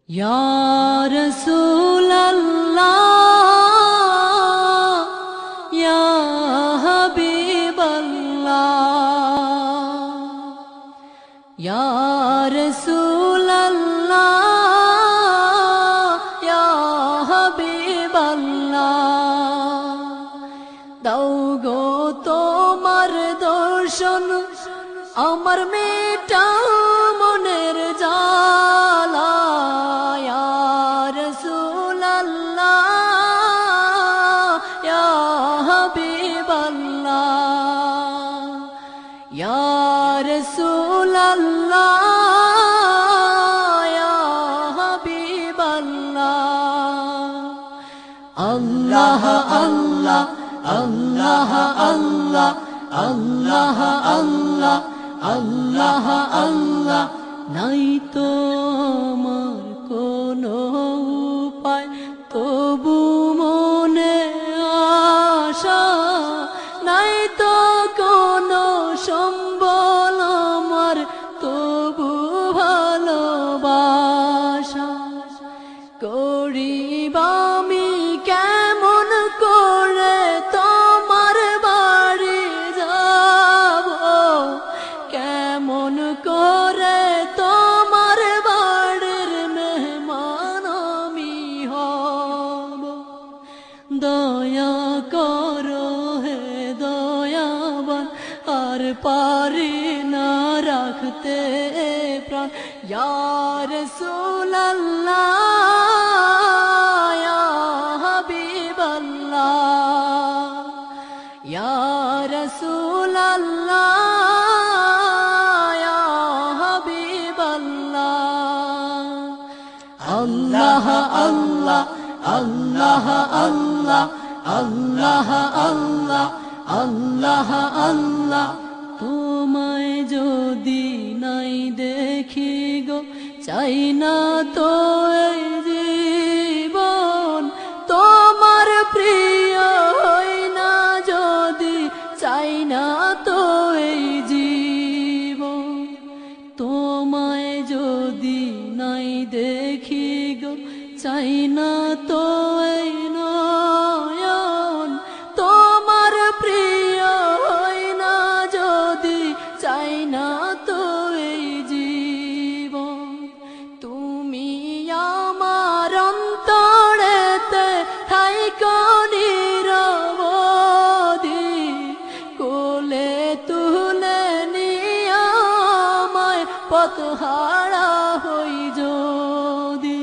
Ya Rasulallah, Ya Habiballah, Ya Rasulallah, Ya Habiballah, দাও গো তোমার দর্শন আমার মেটাও মনের জ্বালা ইয়া রাসূলুল্লাহ ইয়া হাবিবাল্লাহ ইয়া রাসূলুল্লাহ ইয়া হাবিবাল্লাহ আল্লাহ আল্লাহ আল্লাহ আল্লাহ আল্লাহ আল্লাহ আল্লাহ আল্লাহ নাই তো আমার কোনো উপায় তবু মনে আশা নাই তো কোনো সম্বল আমার তবু ভালোবাসা করিব আমি কেমন করে তোমার বাড়ি যাব কেমন করে তোমার বাড়ির মেহমান আমি হব দয়া করো হে দয়াবান আর পারি না রাখতে প্রাণ ইয়া রাসূলুল্লাহ ইয়া হাবিবাল্লাহ ইয়া রাসূলুল্লাহ ইয়া হাবিবাল্লাহ আল্লাহ আল্লাহ আল্লাহ আল্লাহ আল্লাহ আল্লাহ আল্লাহ আল্লাহ তোমায় যদি নাই দেখি গো চাই না তো এই জীবন তোমার প্রিয় হই না যদি চাই না তো এই জীবন তোমায় যদি নাই দেখি গো চাই না তো এই নয়ন তোমার প্রিয় হই না যদি চাই না তো এই জীবন তুমি আমার অন্তরেতে থাইকো নিরবধি কোলে তুলে নিয়ে আমায় পথহারা হই যদি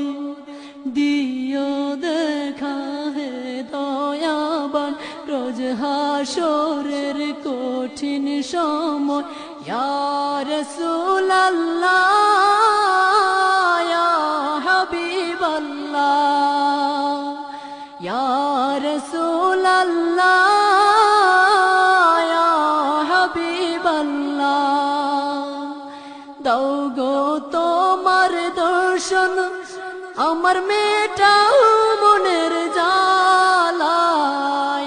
দিও দেখা হে দয়াবান রোজ হাসরের কঠিন সময় ইয়া রাসূলুল্লাহ ইয়া হাবিবাল্লাহ ইয়া রাসূলুল্লাহ ইয়া হাবিবাল্লাহ দাও গো তোমার দর্শন আমার মেটাও মনের জ্বালা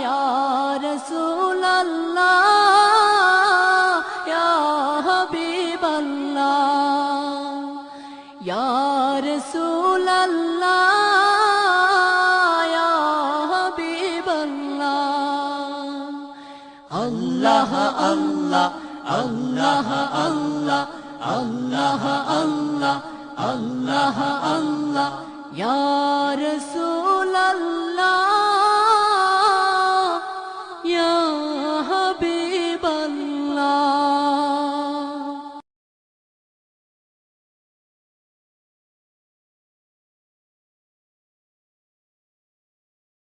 ইয়া রাসূলুল্লাহ ইয়া হাবিবাল্লাহ ইয়া রাসূলুল্লাহ ইয়া হাবিবাল্লাহ আল্লাহ আল্লাহ আল্লাহ আল্লাহ আল্লাহ আল্লাহ আল্লাহ আল্লাহ ইয়া রাসূলুল্লাহ